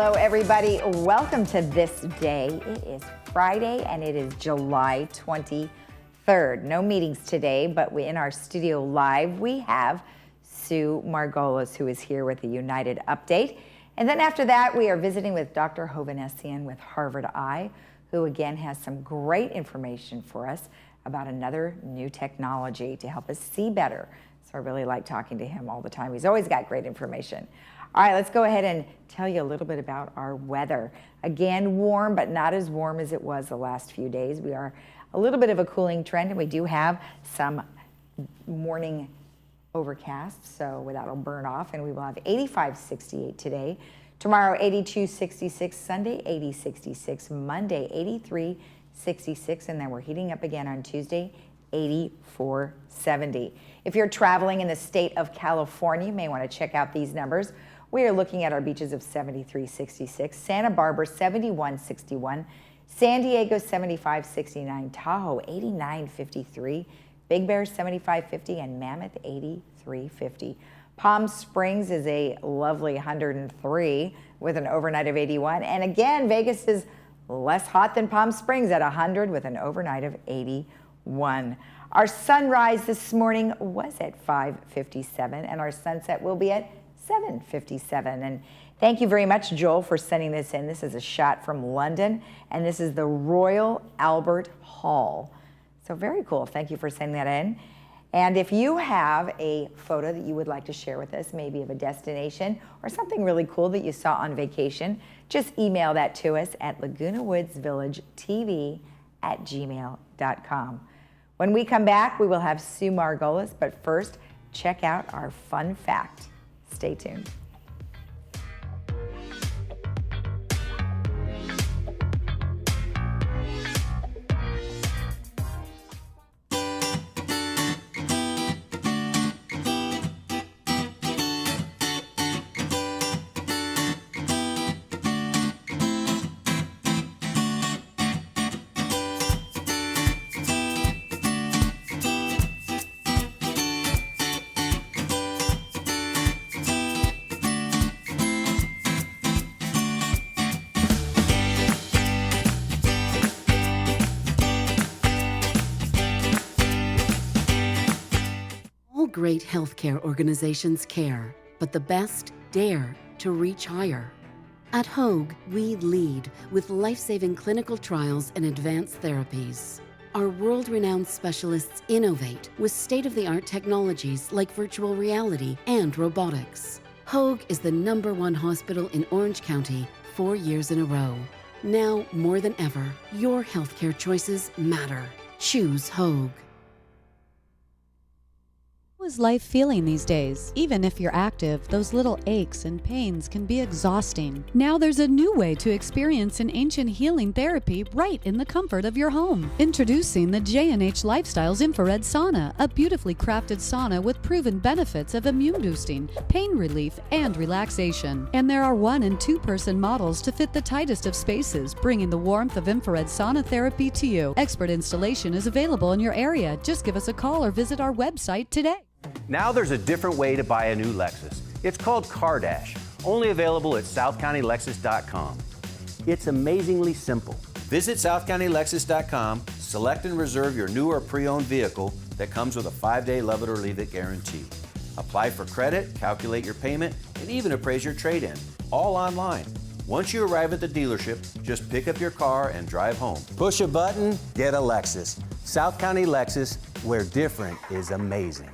Hello, everybody. Welcome to This Day. It is Friday, and it is July 23rd. No meetings today, but in our studio live, we have Sue Margolis, who is here with the United Update. And then after that, we are visiting with Dr. Hovannessian with Harvard Eye, who again has some great information for us about another new technology to help us see better. So I really like talking to him all the time. He's always got great information. All right, let's go ahead and tell you a little bit about our weather. Again, warm, but not as warm as it was the last few days. We are a little bit of a cooling trend, and we do have some morning overcast, so that'll burn off, and we will have 85-68 today. Tomorrow, 82-66, Sunday, 80-66, Monday, 83-66, and then we're heating up again on Tuesday, 84-70. If you're traveling in the state of California, you may want to check out these numbers. We are looking at our beaches of 73-66, Santa Barbara 71-61, San Diego 75-69, Tahoe 89-53, Big Bear 75-50, and Mammoth 83-50. Palm Springs is a lovely 103 with an overnight of 81. And again, Vegas is less hot than Palm Springs at 100 with an overnight of 81. Our sunrise this morning was at 5:57, and our sunset will be at 7:57. And thank you very much, Joel, for sending this in. This is a shot from London, and this is the Royal Albert Hall. So very cool. Thank you for sending that in. And if you have a photo that you would like to share with us, maybe of a destination or something really cool that you saw on vacation, just email that to us at lagunawoodsvillagetv@gmail.com. When we come back, we will have Sue Margolis, but first, check out our fun fact. Stay tuned. Great healthcare organizations care, but the best dare to reach higher. At Hoag, we lead with life-saving clinical trials and advanced therapies. Our world-renowned specialists innovate with state-of-the-art technologies like virtual reality and robotics. Hoag is the #1 hospital in Orange County 4 years in a row. Now, more than ever, your healthcare choices matter. Choose Hoag. How is life feeling these days? Even if you're active, those little aches and pains can be exhausting. Now there's a new way to experience an ancient healing therapy right in the comfort of your home. Introducing the J&H Lifestyles Infrared Sauna, a beautifully crafted sauna with proven benefits of immune boosting, pain relief, and relaxation. And there are 1- and 2-person models to fit the tightest of spaces, bringing the warmth of infrared sauna therapy to you. Expert installation is available in your area. Just give us a call or visit our website today. Now there's a different way to buy a new Lexus. It's called CarDash, only available at SouthCountyLexus.com. It's amazingly simple. Visit SouthCountyLexus.com, select and reserve your new or pre-owned vehicle that comes with a 5-day love it or leave it guarantee. Apply for credit, calculate your payment, and even appraise your trade-in, all online. Once you arrive at the dealership, just pick up your car and drive home. Push a button, get a Lexus. South County Lexus, where different is amazing.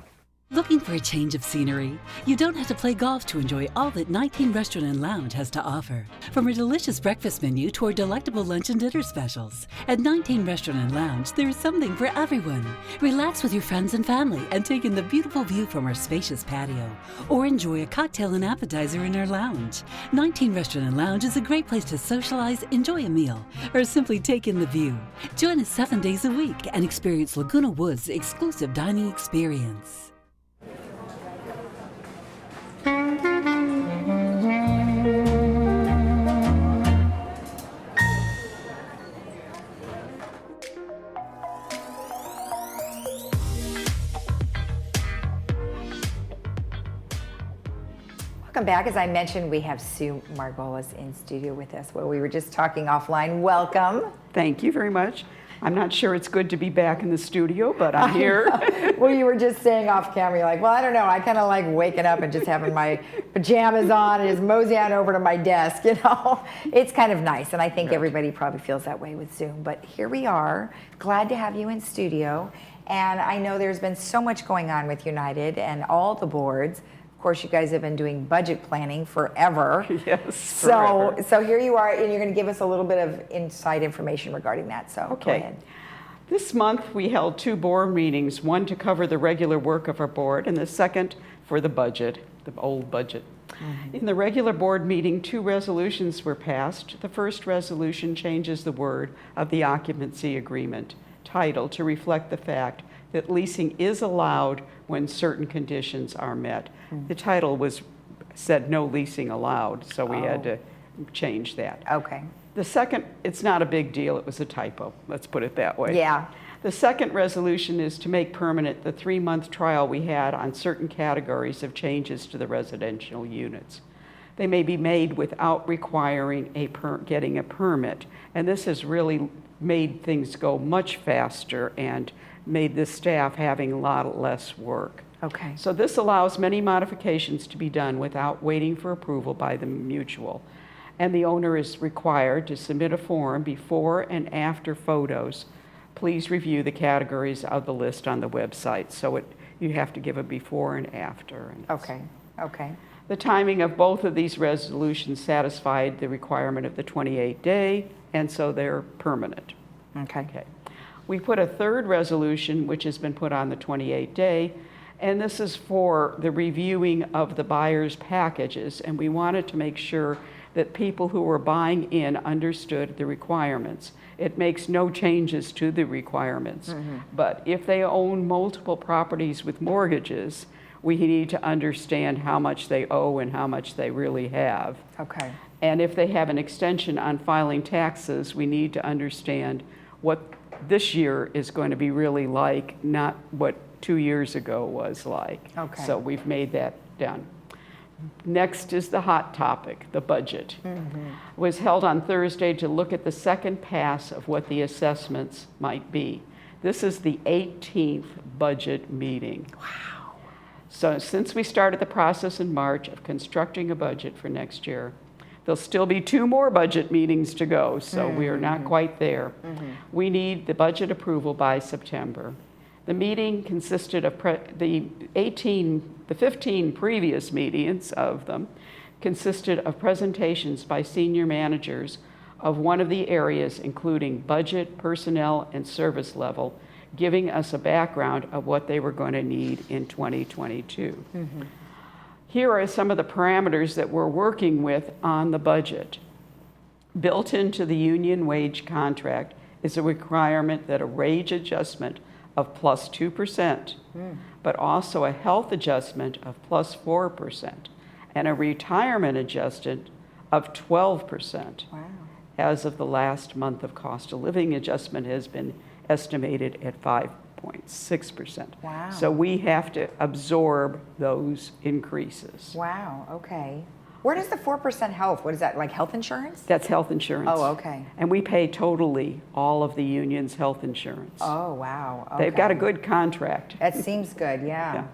Looking for a change of scenery? You don't have to play golf to enjoy all that 19 Restaurant and Lounge has to offer. From a delicious breakfast menu to our delectable lunch and dinner specials. At 19 Restaurant and Lounge, there is something for everyone. Relax with your friends and family and take in the beautiful view from our spacious patio. Or enjoy a cocktail and appetizer in our lounge. 19 Restaurant and Lounge is a great place to socialize, enjoy a meal, or simply take in the view. Join us 7 days a week and experience Laguna Woods' exclusive dining experience. Welcome back. As I mentioned, we have Sue Margolis in studio with us. Well, we were just talking offline. Welcome. Thank you very much. I'm not sure it's good to be back in the studio, but I'm here. Well, you were just saying off camera, you're like, well, I don't know. I kind of like waking up and just having my pajamas on and just mosey on over to my desk, you know. It's kind of nice, and I think everybody probably feels that way with Zoom. But here we are. Glad to have you in studio. And I know there's been so much going on with United and all the boards. Of course, you guys have been doing budget planning forever. Yes, forever. So here you are, and you're going to give us a little bit of inside information regarding that. So Okay. go ahead. This month we held 2 board meetings, one to cover the regular work of our board and the second for the budget, the old budget. In the regular board meeting, 2 resolutions were passed. The first resolution changes the word of the occupancy agreement title to reflect the fact that leasing is allowed when certain conditions are met. The title said no leasing allowed, so we had to change that. Okay. The second, it's not a big deal, it was a typo, let's put it that way. Yeah. The second resolution is to make permanent the 3-month trial we had on certain categories of changes to the residential units. They may be made without requiring getting a permit, and this has really made things go much faster and made the staff having a lot less work. Okay. So this allows many modifications to be done without waiting for approval by the mutual. And the owner is required to submit a form before and after photos. Please review the categories of the list on the website. So you have to give a before and after. Okay. Okay. The timing of both of these resolutions satisfied the requirement of the 28-day, and so they're permanent. Okay. We put a third resolution, which has been put on the 28-day, and this is for the reviewing of the buyer's packages, and we wanted to make sure that people who were buying in understood the requirements. It makes no changes to the requirements, but if they own multiple properties with mortgages, we need to understand how much they owe and how much they really have. Okay. And if they have an extension on filing taxes, we need to understand what this year is going to be really like, not what 2 years ago was like. Okay. So we've made that done. Next is the hot topic, the budget. It was held on Thursday to look at the second pass of what the assessments might be. This is the 18th budget meeting. Wow. So since we started the process in March of constructing a budget for next year, there'll still be 2 more budget meetings to go, so we are not quite there. We need the budget approval by September. The meeting consisted of the 15 previous meetings of them consisted of presentations by senior managers of one of the areas, including budget, personnel, and service level, giving us a background of what they were going to need in 2022. Here are some of the parameters that we're working with on the budget. Built into the union wage contract is a requirement that a wage adjustment of plus 2%, but also a health adjustment of plus 4%, and a retirement adjustment of 12%. Wow. As of the last month of cost of living adjustment has been estimated at 5.6%. Wow. So we have to absorb those increases. Wow. Okay. Where does the 4% health? What is that, like health insurance? That's health insurance. Oh, okay. And we pay totally all of the union's health insurance. Oh, wow. Okay. They've got a good contract. That seems good, yeah. Yeah.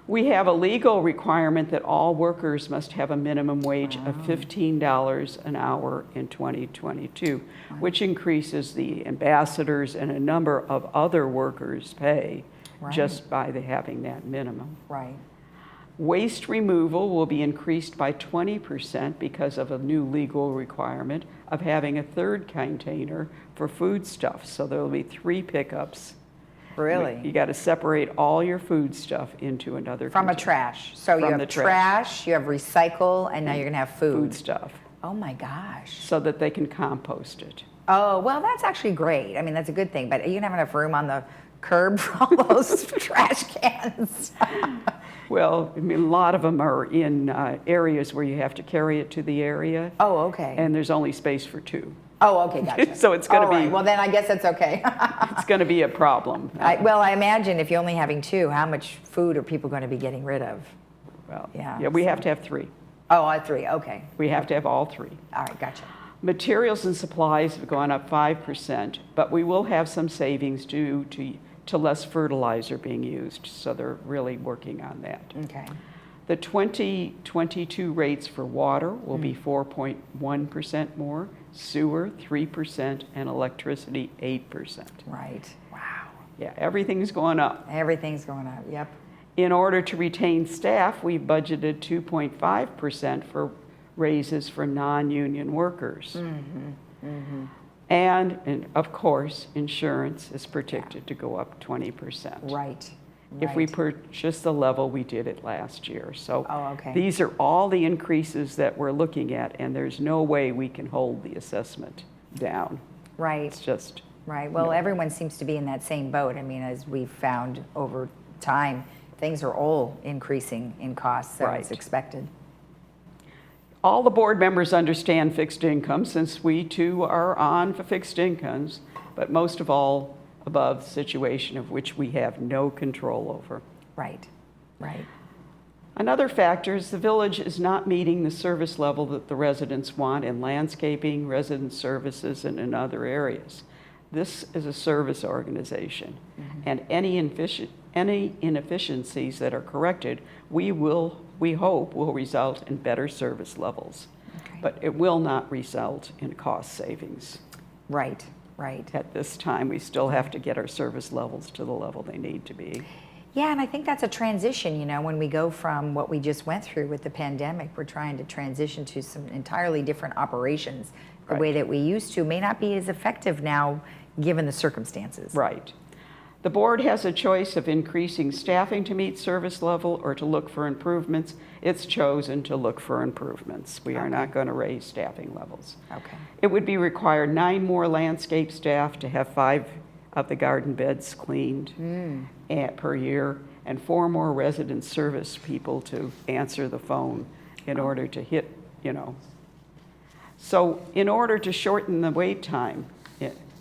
We have a legal requirement that all workers must have a minimum wage of $15 an hour in 2022, which increases the ambassadors and a number of other workers' pay just by having that minimum. Right. Waste removal will be increased by 20% because of a new legal requirement of having a third container for foodstuffs. So there will be 3 pickups. Really? You got to separate all your food stuff into another From a container. trash. So you From have the trash, you have recycle, and now you're going to have food. Food stuff, Oh my gosh. so that they can compost it. Oh, well, that's actually great. I mean, that's a good thing, but are you going to have enough room on the curb for all those trash cans? Well, I mean, a lot of them are in areas where you have to carry it to the area, Oh, okay. and there's only space for 2. Oh, okay, gotcha. So it's gonna All right, be- well, then I guess that's okay. It's going to be a problem. Well, I imagine if you're only having 2, how much food are people going to be getting rid of? Well, Yeah, we so- have to have 3. Oh, all 3, okay. We have to have all 3. All right, gotcha. Materials and supplies have gone up 5%, but we will have some savings due to less fertilizer being used, so they're really working on that. Okay. The 2022 rates for water will be 4.1% more, sewer 3%, and electricity 8%. Right. Wow. Yeah, everything's going up. Everything's going up, yep. In order to retain staff, we budgeted 2.5% for raises for non-union workers. And of course, insurance is predicted to go up 20%. Right. If we right. purchase the level we did it last year. So Oh, okay. these are all the increases that we're looking at, and there's no way we can hold the assessment down. Right. It's just, Right. Well, everyone seems to be in that same boat. I mean, as we've found over time, things are all increasing in costs as Right. expected. all the board members understand fixed income since we too are on for fixed incomes, but most of all above the situation of which we have no control over. Right. Right. Another factor is the village is not meeting the service level that the residents want in landscaping, resident services, and in other areas. This is a service organization, and any inefficiencies that are corrected, we hope will result in better service levels. Okay. But it will not result in cost savings. Right. Right. At this time, we still have to get our service levels to the level they need to be. Yeah, and I think that's a transition, you know, when we go from what we just went through with the pandemic, we're trying to transition to some entirely different operations. The way that we used to may not be as effective now, given the circumstances. Right. The board has a choice of increasing staffing to meet service level or to look for improvements. It's chosen to look for improvements. We are not going to raise staffing levels. Okay. It would be required 9 more landscape staff to have 5 of the garden beds cleaned per year, and 4 more resident service people to answer the phone in order to hit, you know. So in order to shorten the wait time,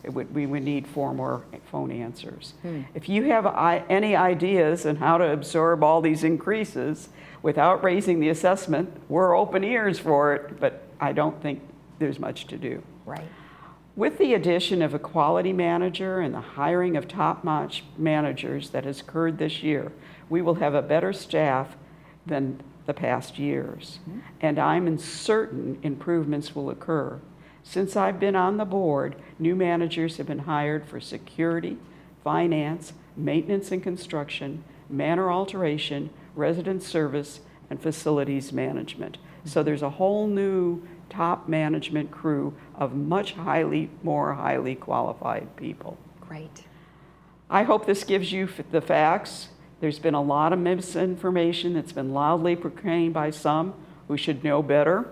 we would need 4 more phone answers. If you have any ideas on how to absorb all these increases without raising the assessment, we're open ears for it, but I don't think there's much to do. Right. With the addition of a quality manager and the hiring of top-notch managers that has occurred this year, we will have a better staff than the past years. And I'm certain improvements will occur. Since I've been on the board, new managers have been hired for security, finance, maintenance and construction, manor alteration, resident service, and facilities management. So there's a whole new top management crew of much more highly qualified people. Great. I hope this gives you the facts. There's been a lot of misinformation that's been loudly proclaimed by some who should know better,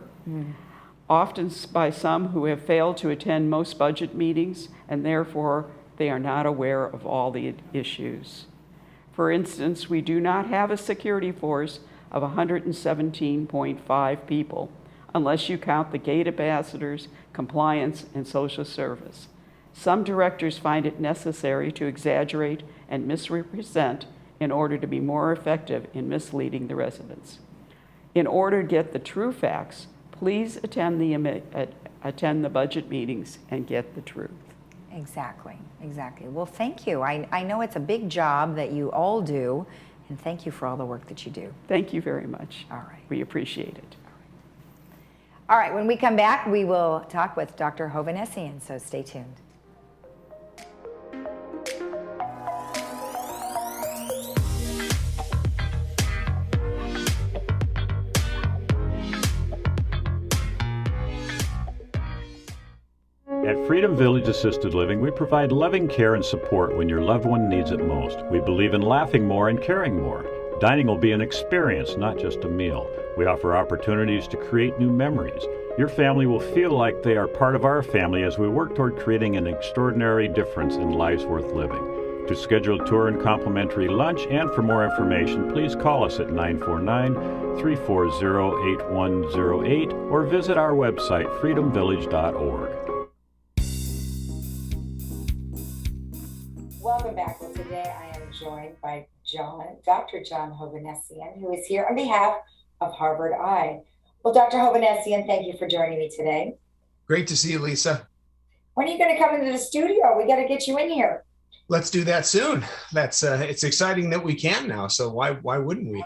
often by some who have failed to attend most budget meetings, and therefore they are not aware of all the issues. For instance, we do not have a security force of 117.5 people, unless you count the gate ambassadors, compliance, and social service. Some directors find it necessary to exaggerate and misrepresent in order to be more effective in misleading the residents. In order to get the true facts, please attend the budget meetings and get the truth. Exactly. Exactly. Well, thank you. I know it's a big job that you all do, and thank you for all the work that you do. Thank you very much. All right. We appreciate it. All right, when we come back, we will talk with Dr. Hovannessian, so stay tuned. At Freedom Village Assisted Living, we provide loving care and support when your loved one needs it most. We believe in laughing more and caring more. Dining will be an experience, not just a meal. We offer opportunities to create new memories. Your family will feel like they are part of our family as we work toward creating an extraordinary difference in lives worth living. To schedule a tour and complimentary lunch and for more information, please call us at 949-340-8108 or visit our website, freedomvillage.org. Welcome back. Well, today I am joined by Dr. John Hovanessian, who is here on behalf of Harvard Eye. Well, Dr. Hovanessian, thank you for joining me today. Great to see you, Lisa. When are you going to come into the studio? We got to get you in here. Let's do that soon. That's it's exciting that we can now. So why wouldn't we?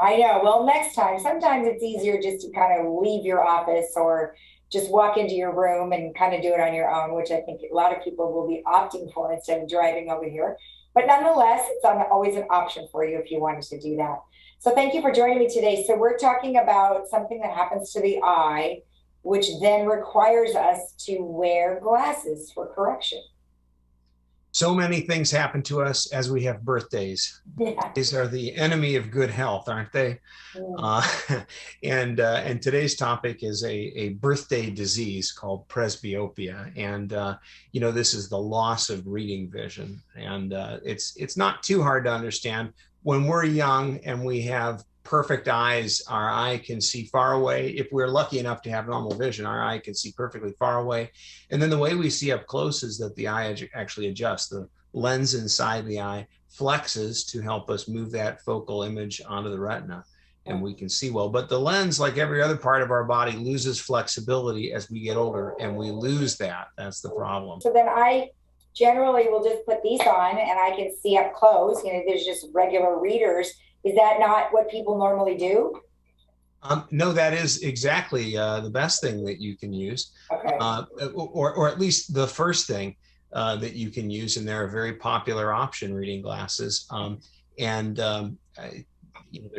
I know. Well, next time. Sometimes it's easier just to kind of leave your office or just walk into your room and kind of do it on your own, which I think a lot of people will be opting for instead of driving over here. But nonetheless, it's always an option for you if you wanted to do that. So thank you for joining me today. So we're talking about something that happens to the eye, which then requires us to wear glasses for correction. So many things happen to us as we have birthdays. Yeah. These are the enemy of good health, aren't they? And today's topic is a birthday disease called presbyopia. And, this is the loss of reading vision. And it's not too hard to understand. When we're young and we have perfect eyes, our eye can see far away. If we're lucky enough to have normal vision, our eye can see perfectly far away. And then the way we see up close is that the eye actually adjusts. The lens inside the eye flexes to help us move that focal image onto the retina, and we can see well. But the lens, like every other part of our body, loses flexibility as we get older, and we lose that. That's the problem. So then I generally will just put these on and I can see up close. There's just regular readers. Is that not what people normally do? No, that is exactly the best thing that you can use, Okay. or at least the first thing that you can use. And they're a very popular option, reading glasses. They're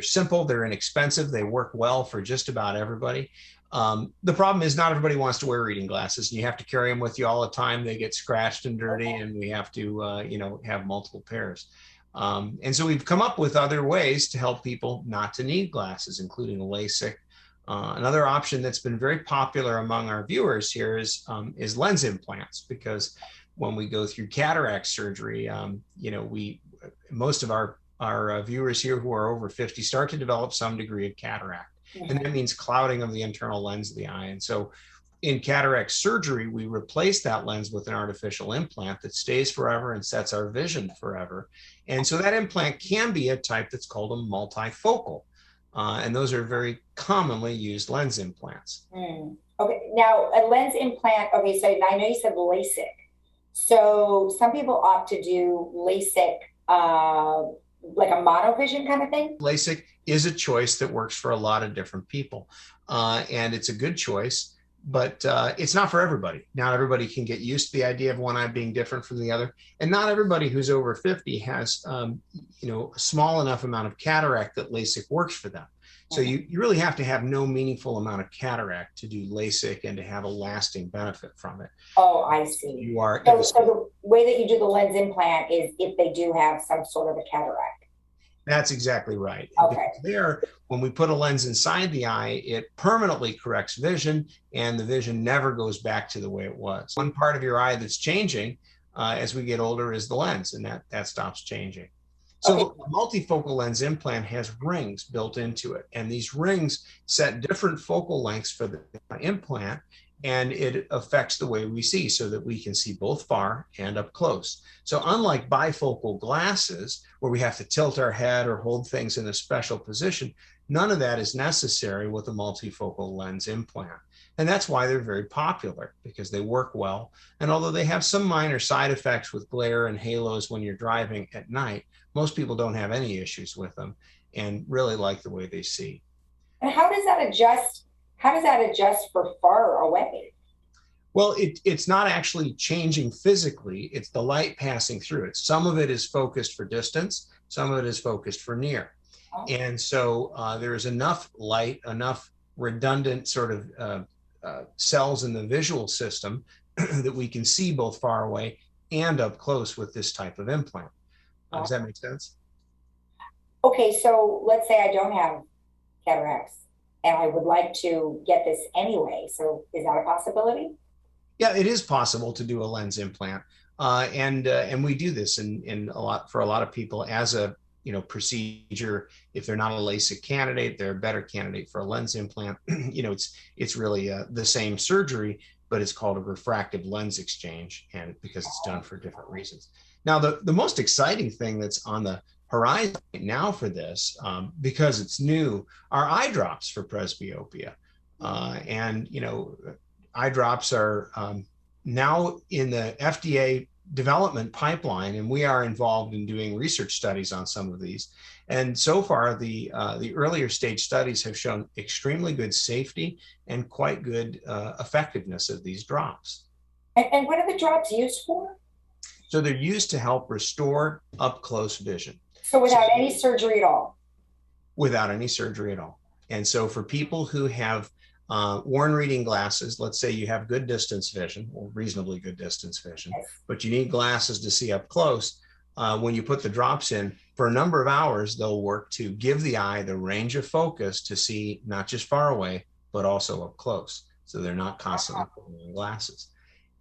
simple, they're inexpensive, they work well for just about everybody. The problem is not everybody wants to wear reading glasses, and you have to carry them with you all the time. They get scratched and dirty, and we have to, have multiple pairs. And so we've come up with other ways to help people not to need glasses, including LASIK. Another option that's been very popular among our viewers here is lens implants, because when we go through cataract surgery, most of our viewers here who are over 50 start to develop some degree of cataract. And that means clouding of the internal lens of the eye. And so in cataract surgery, we replace that lens with an artificial implant that stays forever and sets our vision forever. And so that implant can be a type that's called a multifocal. And those are very commonly used lens implants. Okay, now a lens implant, okay, so I know you said LASIK. So some people opt to do LASIK, like a monovision kind of thing? LASIK is a choice that works for a lot of different people. And it's a good choice. But it's not for everybody. Not everybody can get used to the idea of one eye being different from the other. And not everybody who's over 50 has, a small enough amount of cataract that LASIK works for them. So you really have to have no meaningful amount of cataract to do LASIK and to have a lasting benefit from it. Oh, I see. You are. So the way that you do the lens implant is if they do have some sort of a cataract. That's exactly right. Okay. There, when we put a lens inside the eye, it permanently corrects vision, and the vision never goes back to the way it was. One part of your eye that's changing as we get older is the lens, and that stops changing. So a multifocal lens implant has rings built into it, and these rings set different focal lengths for the implant, and it affects the way we see so that we can see both far and up close. So unlike bifocal glasses, where we have to tilt our head or hold things in a special position, none of that is necessary with a multifocal lens implant. And that's why they're very popular, because they work well. And although they have some minor side effects with glare and halos when you're driving at night, most people don't have any issues with them and really like the way they see. And how does that adjust? How does that adjust for far away? Well, it's not actually changing physically. It's the light passing through it. Some of it is focused for distance. Some of it is focused for near. And so there is enough light, enough redundant sort of cells in the visual system that we can see both far away and up close with this type of implant. Does that make sense? Okay, so let's say I don't have cataracts and I would like to get this anyway. So is that a possibility? Yeah, it is possible to do a lens implant. And we do this in a lot for a lot of people as a procedure. If they're not a LASIK candidate, they're a better candidate for a lens implant. It's really the same surgery, but it's called a refractive lens exchange, and because it's done for different reasons. Now, the most exciting thing that's on the horizon right now for this, because it's new, are eye drops for presbyopia. And, eye drops are now in the FDA development pipeline, and we are involved in doing research studies on some of these. And so far, the earlier stage studies have shown extremely good safety and quite good effectiveness of these drops. And what are the drops used for? So they're used to help restore up close vision. So without any surgery at all? Without any surgery at all. And so for people who have worn reading glasses, let's say you have good distance vision or reasonably good distance vision, but you need glasses to see up close, when you put the drops in, for a number of hours, they'll work to give the eye the range of focus to see not just far away, but also up close. So they're not constantly putting on glasses.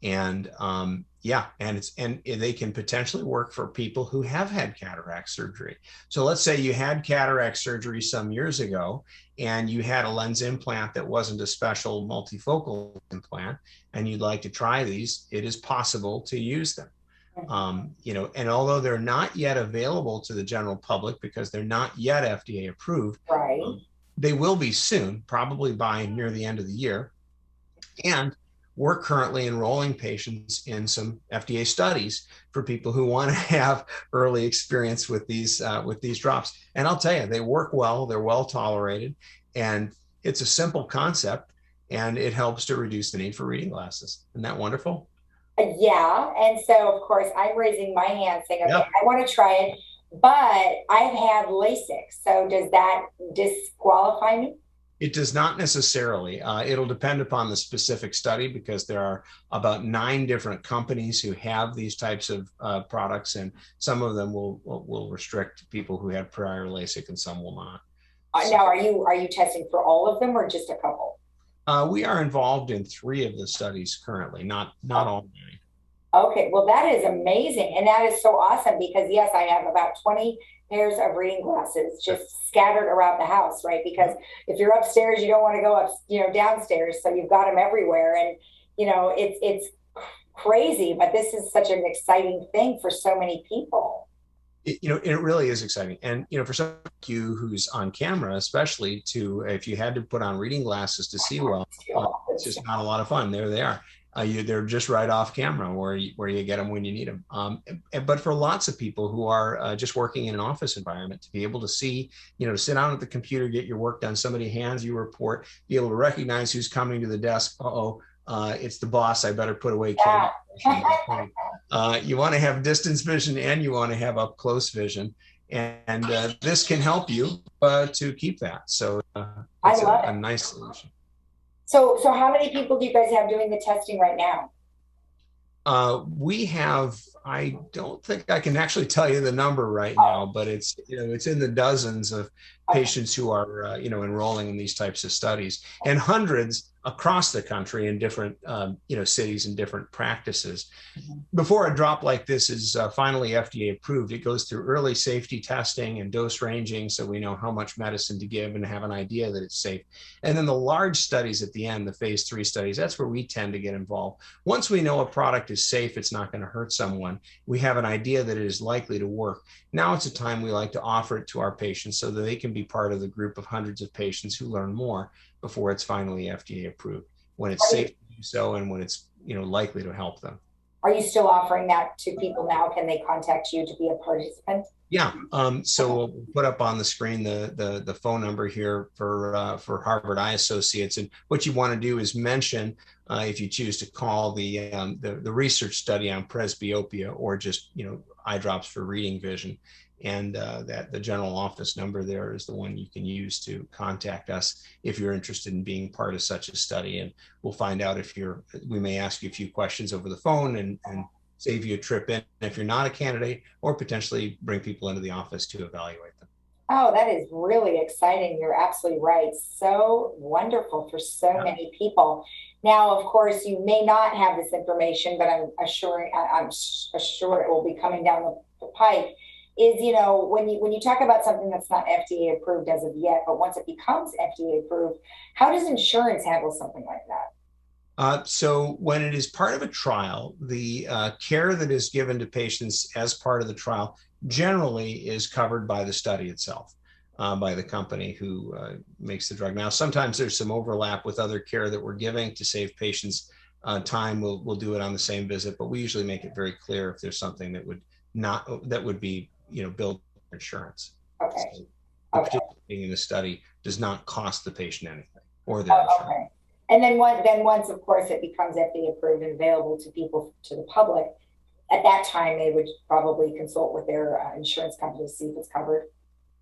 And and they can potentially work for people who have had cataract surgery. So let's say you had cataract surgery some years ago and you had a lens implant that wasn't a special multifocal implant, and you'd like to try these, it is possible to use them. And although they're not yet available to the general public because they're not yet FDA approved, right, they will be soon, probably by near the end of the year. And we're currently enrolling patients in some FDA studies for people who want to have early experience with these drops. And I'll tell you, they work well, they're well tolerated, and it's a simple concept, and it helps to reduce the need for reading glasses. Isn't that wonderful? Yeah. And so, of course, I'm raising my hand saying, okay, Yep. I want to try it, but I've had LASIK. So does that disqualify me? It does not necessarily. It'll depend upon the specific study, because there are about 9 different companies who have these types of products, and some of them will restrict people who had prior LASIK and some will not. Now, are you testing for all of them or just a couple? We are involved in 3 of the studies currently, not all 9. Okay, well, that is amazing. And that is so awesome because, yes, I have about 20 pairs of reading glasses just scattered around the house, right? Because if you're upstairs, you don't want to go up, downstairs. So you've got them everywhere. And, it's crazy, but this is such an exciting thing for so many people. It really is exciting. And, for some of you who's on camera, especially if you had to put on reading glasses to see well, it's just not a lot of fun. There they are. They're just right off camera where you get them when you need them. But for lots of people who are just working in an office environment, to be able to see, to sit down at the computer, get your work done, somebody hands you a report, be able to recognize who's coming to the desk. It's the boss. I better put away camera. You want to have distance vision and you want to have up close vision. And this can help you to keep that. So it's a nice solution. So how many people do you guys have doing the testing right now? We have, I don't think I can actually tell you the number right now, but it's in the dozens of patients who are, enrolling in these types of studies, and hundreds across the country in different, cities and different practices. Before a drop like this is finally FDA approved, it goes through early safety testing and dose ranging, so we know how much medicine to give and have an idea that it's safe. And then the large studies at the end, the phase 3 studies, that's where we tend to get involved. Once we know a product is safe, it's not going to hurt someone, we have an idea that it is likely to work. Now it's a time we like to offer it to our patients so that they can be part of the group of hundreds of patients who learn more before it's finally FDA approved, when it's safe to do so and when it's likely to help them. Are you still offering that to people now? Can they contact you to be a participant? Yeah. So we'll put up on the screen the phone number here for Harvard Eye Associates. And what you want to do is mention, if you choose to call, the research study on presbyopia, or just eye drops for reading vision. And that the general office number there is the one you can use to contact us if you're interested in being part of such a study. And we'll find out we may ask you a few questions over the phone and save you a trip in if you're not a candidate, or potentially bring people into the office to evaluate them. Oh, that is really exciting. You're absolutely right. So wonderful for so many people. Now, of course, you may not have this information, but I'm sure it will be coming down the pike. Is, when you talk about something that's not FDA approved as of yet, but once it becomes FDA approved, how does insurance handle something like that? So when it is part of a trial, the care that is given to patients as part of the trial generally is covered by the study itself, by the company who makes the drug. Now, sometimes there's some overlap with other care that we're giving to save patients time. We'll do it on the same visit, but we usually make it very clear if there's something that would be billed for insurance. Okay. So participating in the study does not cost the patient anything or their insurance. Okay. And then once, of course, it becomes FDA approved and available to the public, at that time, they would probably consult with their insurance company to see if it's covered.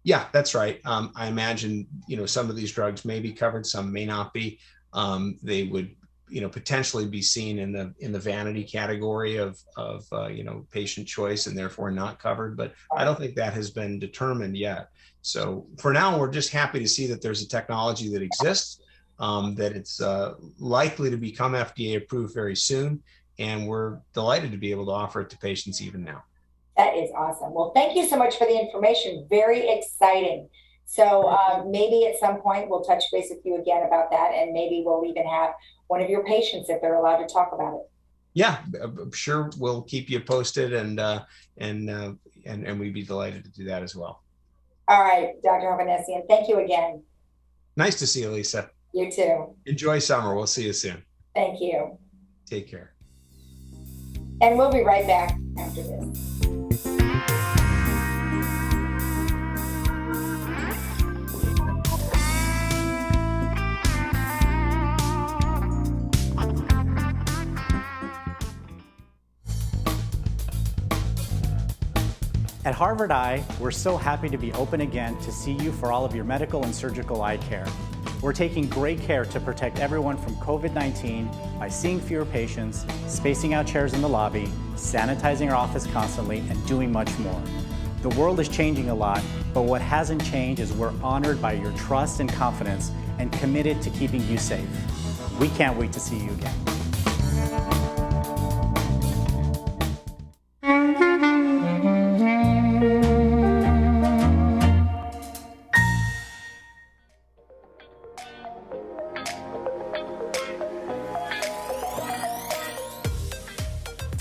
Yeah, that's right. I imagine, some of these drugs may be covered, some may not be. They would, potentially be seen in the vanity category of patient choice and therefore not covered. But I don't think that has been determined yet. So for now, we're just happy to see that there's a technology that exists, that it's likely to become FDA approved very soon. And we're delighted to be able to offer it to patients even now. That is awesome. Well, thank you so much for the information. Very exciting. So maybe at some point we'll touch base with you again about that, and maybe we'll even have one of your patients if they're allowed to talk about it. Yeah, I'm sure we'll keep you posted, and we'd be delighted to do that as well. All right, Dr. Hovhanessian, thank you again. Nice to see you, Lisa. You too. Enjoy summer. We'll see you soon. Thank you. Take care. And we'll be right back after this. At Harvard Eye, we're so happy to be open again to see you for all of your medical and surgical eye care. We're taking great care to protect everyone from COVID-19 by seeing fewer patients, spacing out chairs in the lobby, sanitizing our office constantly, and doing much more. The world is changing a lot, but what hasn't changed is we're honored by your trust and confidence and committed to keeping you safe. We can't wait to see you again.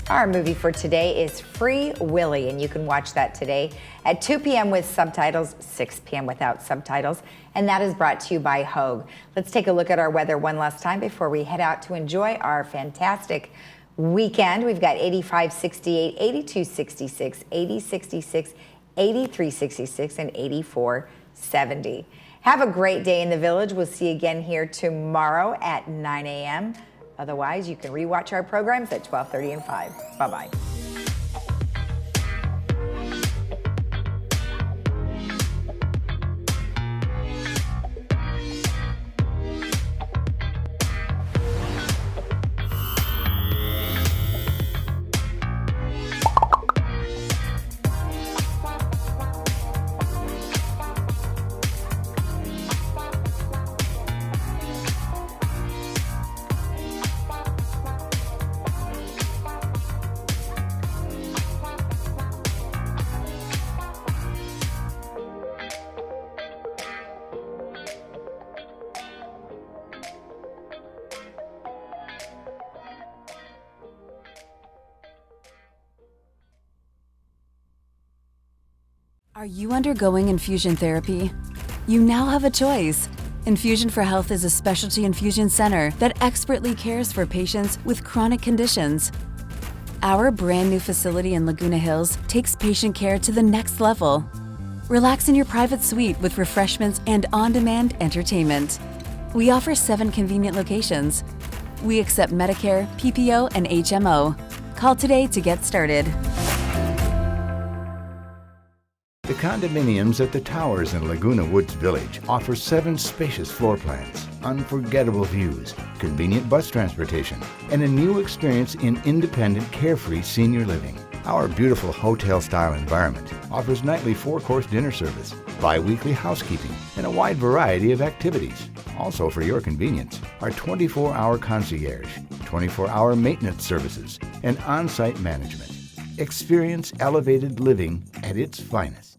Our movie for today is Free Willy, and you can watch that today at 2 p.m. with subtitles, 6 p.m. without subtitles, and that is brought to you by Hogue. Let's take a look at our weather one last time before we head out to enjoy our fantastic weekend. We've got 85, 68, 82, 66, 80, 66, 83, 66, and 84, 70. Have a great day in the village. We'll see you again here tomorrow at 9 a.m. Otherwise, you can rewatch our programs at 12:30 and 5. Bye-bye. Are you undergoing infusion therapy? You now have a choice. Infusion for Health is a specialty infusion center that expertly cares for patients with chronic conditions. Our brand new facility in Laguna Hills takes patient care to the next level. Relax in your private suite with refreshments and on-demand entertainment. We offer 7 convenient locations. We accept Medicare, PPO, and HMO. Call today to get started. The condominiums at the towers in Laguna Woods Village offer 7 spacious floor plans, unforgettable views, convenient bus transportation, and a new experience in independent, carefree senior living. Our beautiful hotel-style environment offers nightly 4-course dinner service, bi-weekly housekeeping, and a wide variety of activities. Also for your convenience, our 24-hour concierge, 24-hour maintenance services, and on-site management. Experience elevated living at its finest.